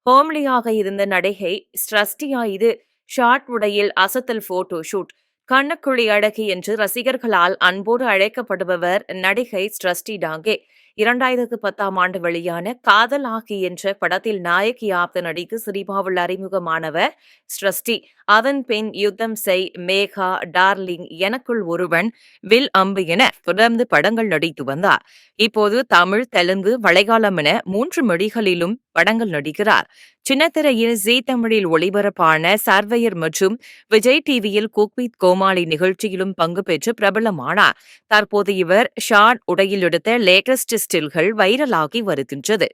ஹோம்லியாக இருந்த நடிகை ஸ்ரஸ்டியா இது ஷார்ட் உடையில் அசத்தல் போட்டோ ஷூட். கண்ணுக்குழி அழகி என்று ரசிகர்களால் அன்போடு அழைக்கப்படுபவர் நடிகை ஸ்ரஸ்டி டாங்கே. 2010ஆம் ஆண்டு வெளியான காதல் ஆகி என்ற படத்தில் நாயகியாக நடித்து சினிமாவில் அறிமுகமானவர் ஸ்ரஸ்டி. அதன் பின் யுத்தம் செய், மேகா, டார்லிங், எனக்குள் ஒருவன், வில் அம்பு என தொடர்ந்து படங்கள் நடித்து வந்தார். இப்போது தமிழ், தெலுங்கு, மலையாளம் என 3 மொழிகளிலும் படங்கள் நடிக்கிறார். சின்னத்திரையில் ஜீ தமிழில் ஒளிபரப்பான சர்வையர் மற்றும் விஜய் டிவியில் குக் வித் கோமாளி நிகழ்ச்சியிலும் பங்கு பெற்று பிரபலமானார். தற்போது இவர் ஷார்ட் உடையில் எடுத்த லேட்டஸ்ட் ஸ்டில்கள் வைரலாகி வருகின்றது.